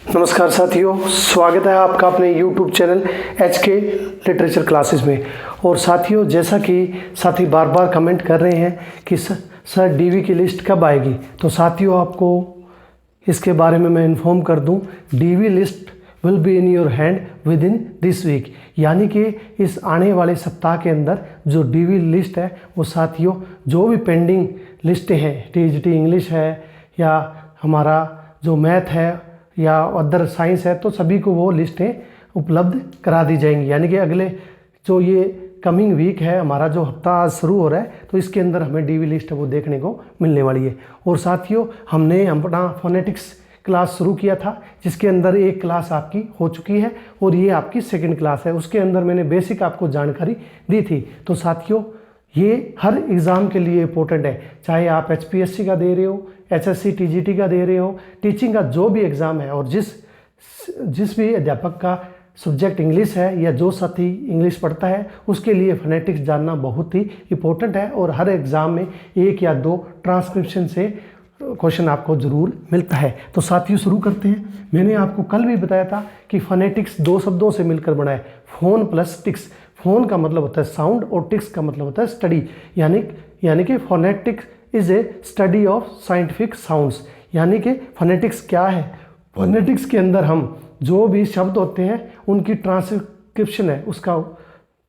नमस्कार साथियों, स्वागत है आपका अपने YouTube channel HK literature classes में। और साथियों, जैसा कि साथी बार बार कमेंट कर रहे हैं कि सर डीवी की लिस्ट कब आएगी, तो साथियों आपको इसके बारे में मैं इन्फॉर्म कर दूं। DV list will be in your hand within this week, यानी कि इस आने वाले सप्ताह के अंदर जो डीवी लिस्ट है वो साथियों जो भी पेंडिंग लिस्टें हैं, TGT इंग्लिश है या हमारा जो मैथ है या अदर साइंस है, तो सभी को वो लिस्टें उपलब्ध करा दी जाएंगी। यानी कि अगले जो ये कमिंग वीक है, हमारा जो हफ्ता आज शुरू हो रहा है, तो इसके अंदर हमें डीवी लिस्ट है वो देखने को मिलने वाली है। और साथियों, हमने अपना फोनेटिक्स क्लास शुरू किया था, जिसके अंदर एक क्लास आपकी हो चुकी है और ये आपकी सेकंड क्लास है। उसके अंदर मैंने बेसिक आपको जानकारी दी थी। तो साथियों, ये हर एग्ज़ाम के लिए इम्पोर्टेंट है, चाहे आप HPSC का दे रहे हो, HSC TGT का दे रहे हो, टीचिंग का जो भी एग्ज़ाम है, और जिस भी अध्यापक का सब्जेक्ट इंग्लिश है या जो साथी इंग्लिश पढ़ता है, उसके लिए फोनेटिक्स जानना बहुत ही इम्पोर्टेंट है। और हर एग्ज़ाम में 1 या 2 ट्रांसक्रिप्शन से क्वेश्चन आपको ज़रूर मिलता है। तो साथियों शुरू करते हैं। मैंने आपको कल भी बताया था कि फोनेटिक्स 2 शब्दों से मिलकर बना है, फोन प्लस टिक्स। फोन का मतलब होता है साउंड और टिक्स का मतलब होता है स्टडी, यानी कि phonetics is a study of scientific sounds. यानी कि फोनेटिक्स क्या है? फोनेटिक्स के अंदर हम जो भी शब्द होते हैं उनकी ट्रांसक्रिप्शन है उसका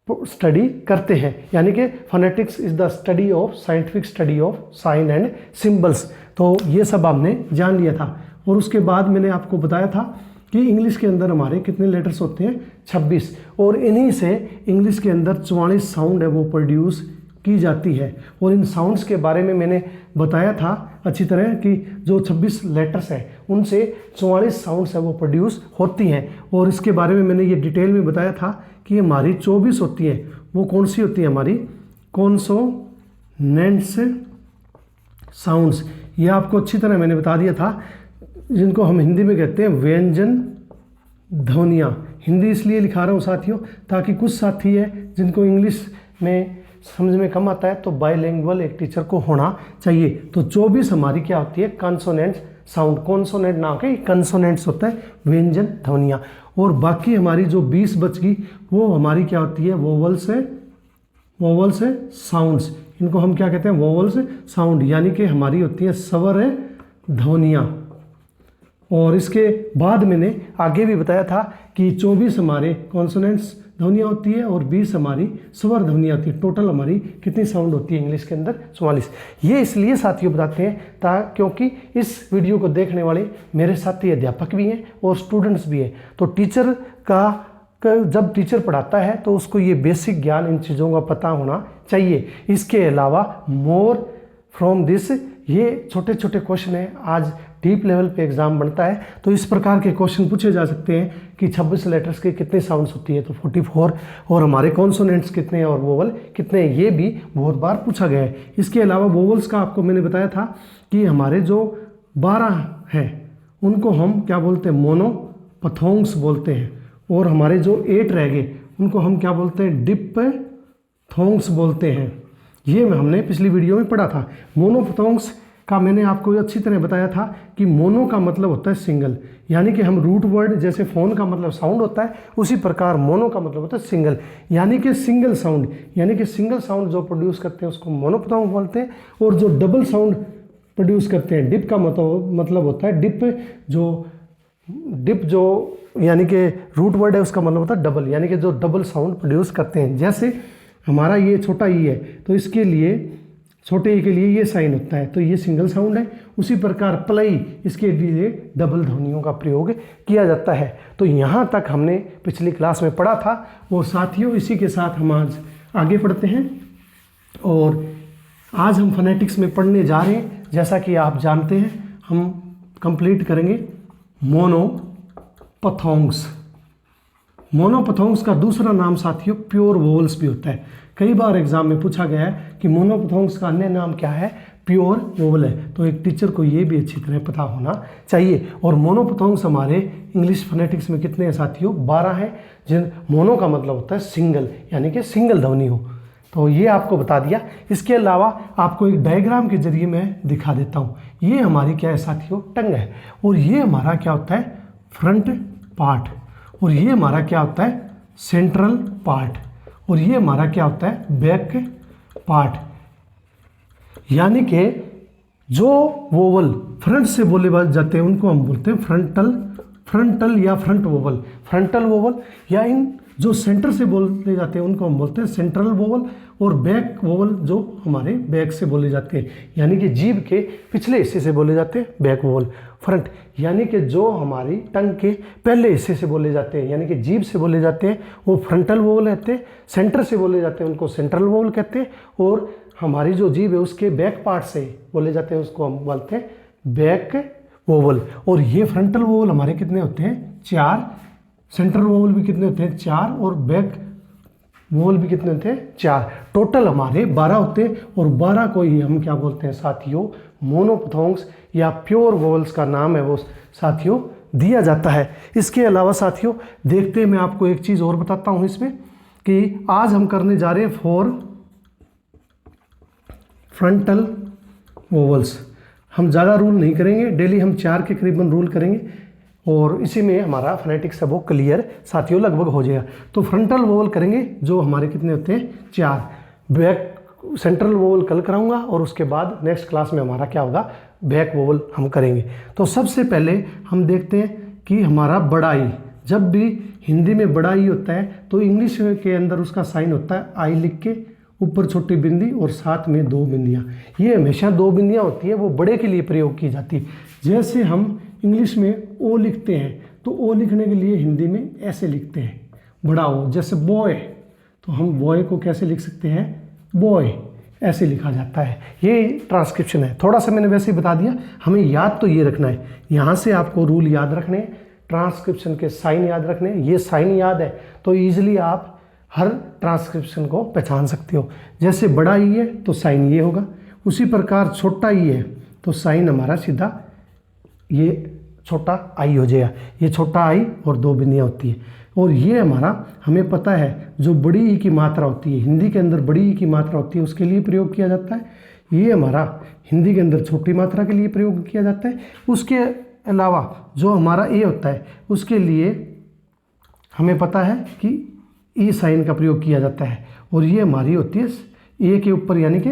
स्टडी करते हैं। यानी कि phonetics is the study of scientific study of sine and symbols. तो ये सब आपने जान लिया था। और उसके बाद मैंने आपको बताया था कि इंग्लिश के अंदर हमारे कितने लेटर्स होते हैं? 26। और इन्हीं से इंग्लिश के अंदर 44 साउंड है वो प्रोड्यूस की जाती है। और इन साउंड्स के बारे में मैंने बताया था अच्छी तरह कि जो 26 लेटर्स हैं उनसे 44 साउंड्स है वो प्रोड्यूस होती हैं। और इसके बारे में मैंने ये डिटेल में बताया था कि हमारी 24 होती हैं, वो कौन सी होती है? हमारी कॉन्सोनेंट्स साउंड्स। ये आपको अच्छी तरह मैंने बता दिया था, जिनको हम हिंदी में कहते हैं व्यंजन ध्वनियाँ। हिंदी इसलिए लिखा रहा हूँ साथियों ताकि कुछ साथी है जिनको इंग्लिश में समझ में कम आता है, तो बाइलिंगुअल एक टीचर को होना चाहिए। तो 24 हमारी क्या होती है? Consonants sound. कॉन्सोनेंट ना होकर कंसोनेंट्स होता है व्यंजन ध्वनियाँ। और बाकी हमारी जो 20 बच गई वो हमारी क्या होती है? Vowels sounds. इनको हम क्या कहते हैं? वोवल्स साउंड, यानी कि हमारी होती है स्वर ध्वनियाँ। और इसके बाद मैंने आगे भी बताया था कि 24 हमारे कॉन्सोनेंट्स ध्वनियाँ होती है और 20 हमारी स्वर ध्वनियाँ होती है। टोटल हमारी कितनी साउंड होती है इंग्लिश के अंदर? 44। ये इसलिए साथियों बताते हैं क्योंकि इस वीडियो को देखने वाले मेरे साथी अध्यापक भी हैं और स्टूडेंट्स भी हैं। तो टीचर का जब टीचर पढ़ाता है तो उसको ये बेसिक ज्ञान इन चीज़ों का पता होना चाहिए। इसके अलावा मोर फ्रॉम दिस, ये छोटे छोटे क्वेश्चन हैं, आज डीप लेवल पे एग्जाम बनता है, तो इस प्रकार के क्वेश्चन पूछे जा सकते हैं कि 26 लेटर्स के कितनी साउंड्स होती है? तो 44। और हमारे कॉन्सोनेंट्स कितने हैं और वोवल कितने हैं? ये भी बहुत बार पूछा गया है। इसके अलावा वोवल्स का आपको मैंने बताया था कि हमारे जो 12 हैं उनको हम क्या बोलते हैं? मोनोपथोंग्स बोलते हैं। और हमारे जो 8 रह गए उनको हम क्या बोलते हैं? डिप्थोंग्स बोलते हैं। ये हमने पिछली वीडियो में पढ़ा था। मोनोपथोंग्स का मैंने आपको अच्छी तरह बताया था कि मोनो का मतलब होता है सिंगल, यानी कि हम रूट वर्ड जैसे फ़ोन का मतलब साउंड होता है, उसी प्रकार मोनो का मतलब होता है सिंगल, यानी कि सिंगल साउंड। यानी कि सिंगल साउंड जो प्रोड्यूस करते हैं उसको मोनोपथोंग बोलते हैं। और जो डबल साउंड प्रोड्यूस करते हैं, डिप का मतलब होता है डिप जो यानी कि रूट वर्ड है उसका मतलब होता है डबल, यानी कि जो डबल साउंड प्रोड्यूस करते हैं। जैसे हमारा ये छोटा ई है, तो इसके लिए छोटे ई के लिए ये साइन होता है, तो ये सिंगल साउंड है। उसी प्रकार प्लई, इसके लिए डबल ध्वनियों का प्रयोग किया जाता है। तो यहाँ तक हमने पिछली क्लास में पढ़ा था। और साथियों, इसी के साथ हम आज आगे पढ़ते हैं। और आज हम फोनेटिक्स में पढ़ने जा रहे हैं, जैसा कि आप जानते हैं, हम कंप्लीट करेंगे मोनोपथोंग्स। मोनोपथोंग्स का दूसरा नाम साथियों प्योर वोवल्स भी होता है। कई बार एग्जाम में पूछा गया है कि मोनोपथोंग्स का अन्य नाम क्या है? प्योर वोवल है। तो एक टीचर को ये भी अच्छी तरह पता होना चाहिए। और मोनोपथोंग्स हमारे इंग्लिश फोनेटिक्स में कितने हैं साथियों? 12 हैं। जिन मोनो का मतलब होता है सिंगल, यानी कि सिंगल ध्वनि हो। तो ये आपको बता दिया। इसके अलावा आपको एक डायग्राम के जरिए मैं दिखा देता हूँ। ये हमारी क्या है साथियों? टंग है। और ये हमारा क्या होता है? फ्रंट पार्ट, और ये हमारा क्या होता है सेंट्रल पार्ट, और ये हमारा क्या होता है बैक पार्ट। यानी कि जो वोवल फ्रंट से बोले जाते हैं उनको हम बोलते हैं फ्रंटल या फ्रंट वोवल, फ्रंटल वोवल, या इन जो सेंटर से बोले जाते हैं उनको हम बोलते हैं सेंट्रल वोवल, और बैक वोवल जो हमारे बैक से बोले जाते हैं, यानी कि जीभ के पिछले हिस्से से बोले जाते हैं बैक वोवल। फ्रंट यानी कि जो हमारी टंग के पहले हिस्से से बोले जाते हैं, यानी कि जीभ से बोले जाते हैं वो फ्रंटल वोवल कहते हैं, सेंटर से बोले जाते हैं उनको सेंट्रल वोवल कहते हैं, और हमारी जो जीभ है उसके बैक पार्ट से बोले जाते हैं उसको हम बोलते हैं बैक वोवल। और ये फ्रंटल वोवल हमारे कितने होते हैं 4, सेंट्रल वोवल भी कितने होते हैं 4, और बैक वोवल भी कितने होते हैं 4, टोटल हमारे 12 होते हैं। और 12 को ही हम क्या बोलते हैं साथियों मोनोप्थोंग्स या प्योर वोवल्स का नाम है वो साथियों दिया जाता है। इसके अलावा साथियों देखते हैं मैं आपको एक चीज़ और बताता हूँ इसमें कि आज हम करने जा रहे हैं 4 फ्रंटल वोवल्स। हम ज़्यादा रूल नहीं करेंगे, डेली हम 4 के करीबन रूल करेंगे, और इसी में हमारा फोनेटिक्स है वो क्लियर साथियों लगभग हो जाएगा। तो फ्रंटल वोवल करेंगे जो हमारे कितने होते हैं 4, बैक सेंट्रल वोवल कल कराऊंगा, और उसके बाद नेक्स्ट क्लास में हमारा क्या होगा बैक वोवल हम करेंगे। तो सबसे पहले हम देखते हैं कि हमारा बड़ा ई, जब भी हिंदी में बड़ा ई होता है तो इंग्लिश के अंदर उसका साइन होता है आई लिख के, ऊपर छोटी बिंदी और साथ में 2 बिंदियाँ। ये हमेशा 2 बिंदियाँ होती है, वो बड़े के लिए प्रयोग की जाती है। जैसे हम इंग्लिश में ओ लिखते हैं तो ओ लिखने के लिए हिंदी में ऐसे लिखते हैं बड़ा ओ, जैसे बॉय, तो हम बॉय को कैसे लिख सकते हैं बॉय, ऐसे लिखा जाता है। ये ट्रांसक्रिप्शन है, थोड़ा सा मैंने वैसे ही बता दिया, हमें याद तो ये रखना है, यहाँ से आपको रूल याद रखने हैं, ट्रांसक्रिप्शन के साइन याद रखने हैं। ये साइन याद है तो ईजिली आप हर ट्रांसक्रिप्शन को पहचान सकते हो। जैसे बड़ा ई है तो साइन ये होगा, उसी प्रकार छोटा ई है तो साइन हमारा सीधा ये छोटा आई हो जाएगा। ये छोटा आई और 2 बिंदियाँ होती है। और ये हमारा हमें पता है जो बड़ी ई की मात्रा होती है, हिंदी के अंदर बड़ी ई की मात्रा होती है उसके लिए प्रयोग किया जाता है। ये हमारा हिंदी के अंदर छोटी मात्रा के लिए प्रयोग किया जाता है। उसके अलावा जो हमारा ए होता है उसके लिए हमें पता है कि ई साइन का प्रयोग किया जाता है। और ये हमारी होती है ए के ऊपर, यानी कि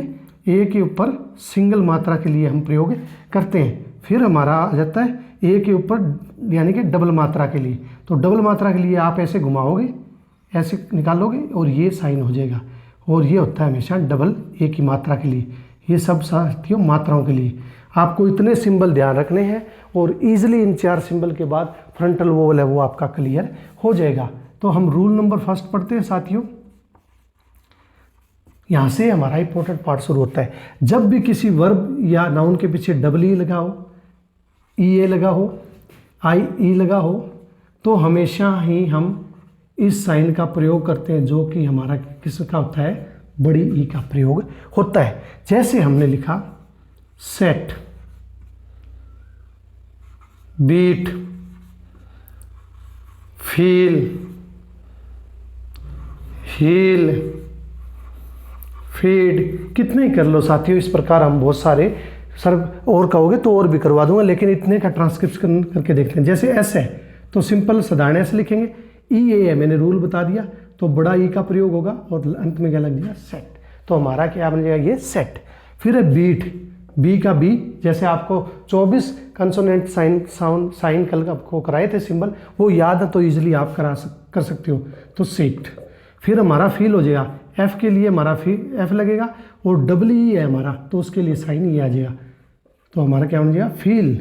ए के ऊपर सिंगल मात्रा के लिए हम प्रयोग करते हैं। फिर हमारा आ जाता है ए के ऊपर यानी कि डबल मात्रा के लिए, तो डबल मात्रा के लिए आप ऐसे घुमाओगे, ऐसे निकालोगे और ये साइन हो जाएगा। और ये होता है हमेशा डबल ए की मात्रा के लिए। ये सब साथियों मात्राओं के लिए आपको इतने सिंबल ध्यान रखने हैं, और ईजिली इन 4 सिंबल के बाद फ्रंटल वोवल है वो आपका क्लियर हो जाएगा। तो हम रूल नंबर फर्स्ट पढ़ते हैं साथियों। यहाँ से हमारा इंपॉर्टेंट पार्ट शुरू होता है। जब भी किसी वर्ब या नाउन के पीछे डबल ई लगा हो, ई ए लगा हो, आई ई लगा हो, तो हमेशा ही हम इस साइन का प्रयोग करते हैं जो कि हमारा किसका होता है बड़ी ई का प्रयोग होता है। जैसे हमने लिखा set, beat, feel, heal, feed, कितने ही कर लो साथियों। इस प्रकार हम बहुत सारे, सर और कहोगे तो और भी करवा दूंगा, लेकिन इतने का ट्रांसक्रिप्शन करके देखते हैं। जैसे एस है तो सिंपल साधारण ऐसे लिखेंगे, ई ए है मैंने रूल बता दिया तो बड़ा ई का प्रयोग होगा, और अंत में क्या लग जाएगा सेट, तो हमारा क्या बन जाएगा ये सेट। फिर है बीट, बी का बी, जैसे आपको 24 कंसोनेंट साइन कल आपको कराए थे सिंबल, वो याद है तो ईजिली आप कर सकते हो, तो सेट। फिर हमारा फील हो जाएगा, एफ के लिए हमारा एफ लगेगा, और डबल ई है हमारा तो उसके लिए साइन ई आ जाएगा, तो हमारा क्या बन जाएगा फील।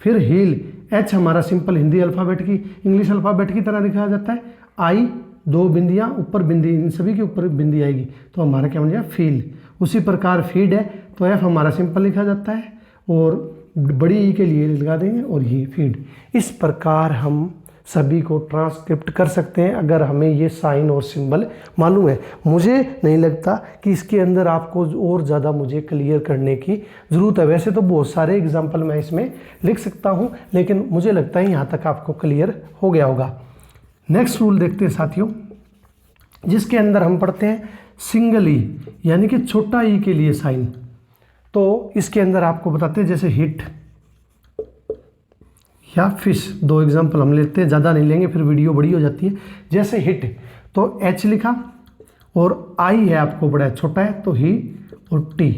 फिर हील, एच हमारा सिंपल हिंदी अल्फ़ाबेट की इंग्लिश अल्फ़ाबेट की तरह लिखा जाता है, आई 2 बिंदियाँ ऊपर बिंदी, इन सभी के ऊपर बिंदी आएगी, तो हमारा क्या बन जाएगा फील। उसी प्रकार फीड है तो एफ हमारा सिंपल लिखा जाता है, और बड़ी ई के लिए लगा देंगे और ये फीड। इस प्रकार हम सभी को ट्रांसक्रिप्ट कर सकते हैं अगर हमें ये साइन और सिंबल मालूम है। मुझे नहीं लगता कि इसके अंदर आपको और ज़्यादा मुझे क्लियर करने की ज़रूरत है। वैसे तो बहुत सारे एग्जाम्पल मैं इसमें लिख सकता हूँ, लेकिन मुझे लगता है यहाँ तक आपको क्लियर हो गया होगा। नेक्स्ट रूल देखते हैं साथियों, जिसके अंदर हम पढ़ते हैं सिंगल ई, यानी कि छोटा ई के लिए साइन। तो इसके अंदर आपको बताते हैं जैसे हिट, या फिश। 2 एग्जाम्पल हम लेते हैं, ज़्यादा नहीं लेंगे फिर वीडियो बड़ी हो जाती है। जैसे हिट तो एच लिखा और आई है आपको बड़ा छोटा है तो ही और टी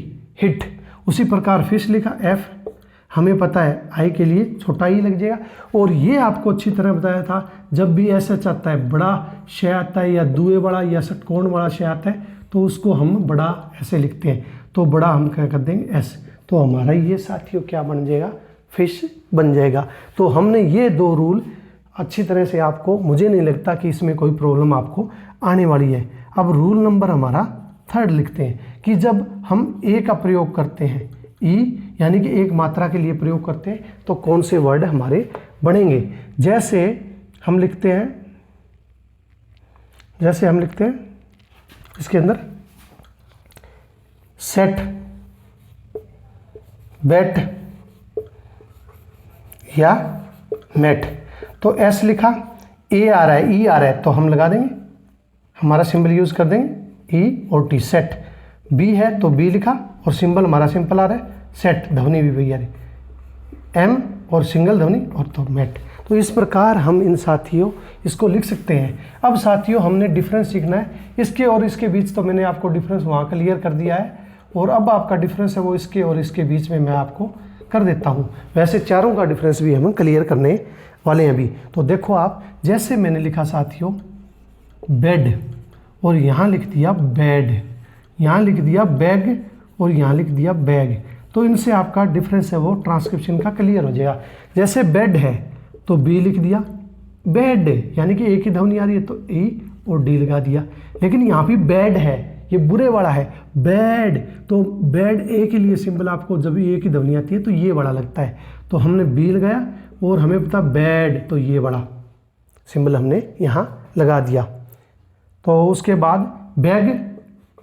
हिट। उसी प्रकार फिश लिखा एफ, हमें पता है आई के लिए छोटा ही लग जाएगा। और ये आपको अच्छी तरह बताया था, जब भी एस एच आता है बड़ा श आता है या दुए बड़ा या षटकोण बड़ा श आता है तो उसको हम बड़ा ऐसे लिखते हैं, तो बड़ा हम क्या कर देंगे एस, तो हमारा ये साथियों क्या बन जाएगा, फिश बन जाएगा। तो हमने ये 2 रूल अच्छी तरह से आपको, मुझे नहीं लगता कि इसमें कोई प्रॉब्लम आपको आने वाली है। अब रूल नंबर हमारा 3 लिखते हैं कि जब हम ए का प्रयोग करते हैं, ई यानी कि एक मात्रा के लिए प्रयोग करते हैं तो कौन से वर्ड हमारे बनेंगे। जैसे हम लिखते हैं इसके अंदर सेट, बेट या मेट, तो एस लिखा, ए आ रहा है, ई आ रहा है तो हम लगा देंगे, हमारा सिंबल यूज कर देंगे ई और टी, सेट। बी है तो बी लिखा और सिंबल हमारा सिंपल आ रहा है सेट, ध्वनि भी भैया रही एम और सिंगल ध्वनि और तो मेट। तो इस प्रकार हम इन साथियों इसको लिख सकते हैं। अब साथियों हमने डिफरेंस सीखना है, इसके और इसके बीच तो मैंने आपको डिफरेंस वहाँ क्लियर कर दिया है, और अब आपका डिफरेंस है वो इसके और इसके बीच में मैं आपको कर देता हूँ। वैसे चारों का डिफरेंस भी हम क्लियर करने वाले हैं अभी। तो देखो आप, जैसे मैंने लिखा साथियों बेड और यहाँ लिख दिया बेड, यहाँ लिख दिया बैग और यहाँ लिख दिया बैग, तो इनसे आपका डिफरेंस है वो ट्रांसक्रिप्शन का क्लियर हो जाएगा। जैसे बेड है तो बी लिख दिया, बेड यानी कि एक ही ध्वनि आ रही है तो ई और डी लगा दिया। लेकिन यहाँ भी बैड है, ये बुरे वाला है बैड, तो बैड ए के लिए सिंबल आपको जब भी ए की ध्वनि आती है तो ये वाला लगता है, तो हमने बी लगाया और हमें पता बैड तो ये वाला सिंबल हमने यहाँ लगा दिया। तो उसके बाद बैग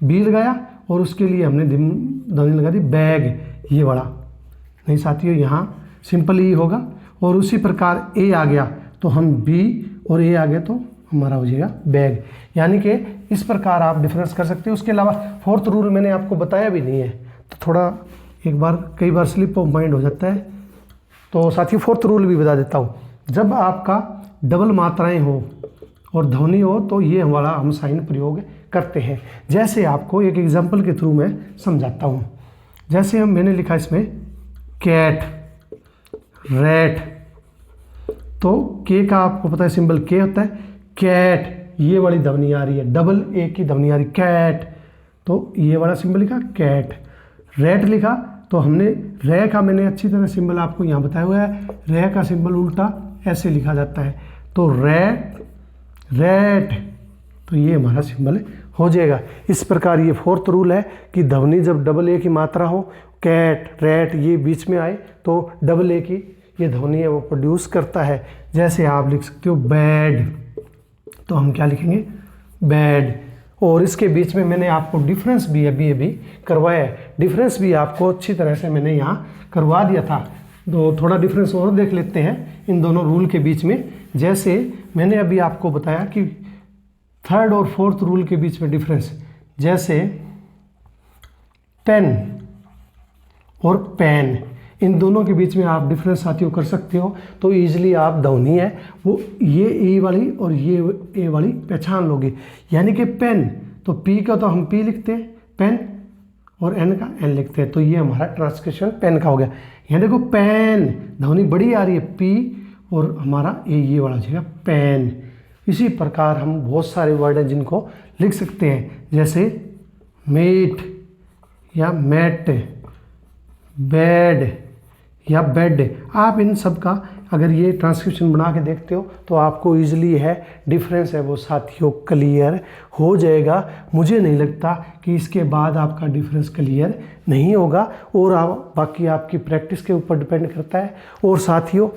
बी लगाया और उसके लिए हमने ध्वनि लगा दी बैग, ये वाला नहीं साथियों, यहाँ सिंपल ही होगा। और उसी प्रकार ए आ गया तो हम बी और ए आ गया तो हमारा हो जाएगा बैग। यानी कि इस प्रकार आप डिफरेंस कर सकते हो। उसके अलावा 4th रूल मैंने आपको बताया भी नहीं है, तो थोड़ा कई बार स्लिप ऑफ माइंड हो जाता है, तो साथियों 4th रूल भी बता देता हूँ। जब आपका डबल मात्राएं हो और ध्वनि हो तो ये हमारा हम साइन प्रयोग करते हैं। जैसे आपको एक एग्जाम्पल के थ्रू मैं समझाता हूँ। जैसे मैंने लिखा इसमें कैट, रैट, तो के का आपको पता है सिंबल के होता है, कैट ये वाली ध्वनि आ रही है, डबल ए की ध्वनि आ रही कैट, तो ये वाला सिंबल लिखा कैट। रैट लिखा तो हमने रे का मैंने अच्छी तरह सिंबल आपको यहाँ बताया हुआ है, रे का सिंबल उल्टा ऐसे लिखा जाता है, तो रैट रैट, तो ये हमारा सिंबल हो जाएगा। इस प्रकार ये 4th रूल है कि ध्वनि जब डबल ए की मात्रा हो, कैट रैट ये बीच में आए तो डबल ए की ये ध्वनि है वो प्रोड्यूस करता है। जैसे आप लिख सकते हो बैड, तो हम क्या लिखेंगे बैड। और इसके बीच में मैंने आपको डिफरेंस भी अभी करवाया है, डिफरेंस भी आपको अच्छी तरह से मैंने यहाँ करवा दिया था। तो थोड़ा डिफरेंस और देख लेते हैं इन दोनों रूल के बीच में। जैसे मैंने अभी आपको बताया कि 3rd और 4th रूल के बीच में डिफरेंस, जैसे पेन और पैन, इन दोनों के बीच में आप डिफरेंस साथियों कर सकते हो। तो ईजिली आप ध्वनि है वो ये ए वाली और ये ए वाली पहचान लोगे। यानी कि पेन, तो पी का तो हम पी लिखते हैं पेन, और एन का एन लिखते हैं, तो ये हमारा ट्रांसक्रिप्शन पेन का हो गया। यहाँ देखो पेन ध्वनि बड़ी आ रही है पी, और हमारा ये वाला हो जाएगा पेन। इसी प्रकार हम बहुत सारे वर्ड हैं जिनको लिख सकते हैं, जैसे मेट या मैट, बेड या बेड। आप इन सब का अगर ये ट्रांसक्रिप्शन बना के देखते हो तो आपको ईजिली है डिफरेंस है वो साथियों क्लियर हो जाएगा। मुझे नहीं लगता कि इसके बाद आपका डिफरेंस क्लियर नहीं होगा, और बाकी आपकी प्रैक्टिस के ऊपर डिपेंड करता है। और साथियों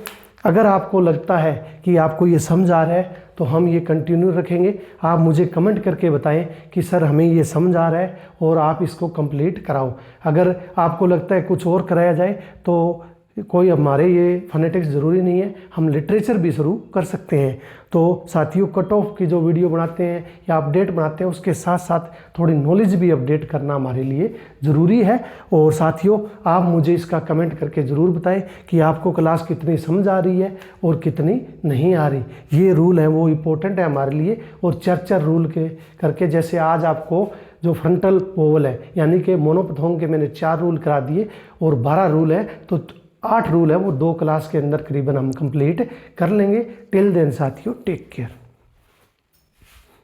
अगर आपको लगता है कि आपको ये समझ आ रहा है तो हम ये कंटिन्यू रखेंगे। आप मुझे कमेंट करके बताएं कि सर हमें ये समझ आ रहा है और आप इसको कंप्लीट कराओ। अगर आपको लगता है कुछ और कराया जाए तो कोई हमारे ये फोनेटिक्स ज़रूरी नहीं है, हम लिटरेचर भी शुरू कर सकते हैं। तो साथियों, कट ऑफ की जो वीडियो बनाते हैं या अपडेट बनाते हैं उसके साथ साथ थोड़ी नॉलेज भी अपडेट करना हमारे लिए ज़रूरी है। और साथियों, आप मुझे इसका कमेंट करके ज़रूर बताएं कि आपको क्लास कितनी समझ आ रही है और कितनी नहीं आ रही। ये रूल है वो इम्पोर्टेंट है हमारे लिए। और चर्चा रूल के करके, जैसे आज आपको जो फ्रंटल वोवल है यानी कि मोनोपथोंग के मैंने 4 रूल करा दिए और 12 रूल है, तो 8 रूल है वो 2 क्लास के अंदर करीबन हम कंप्लीट कर लेंगे। टिल देन साथियों, टेक केयर।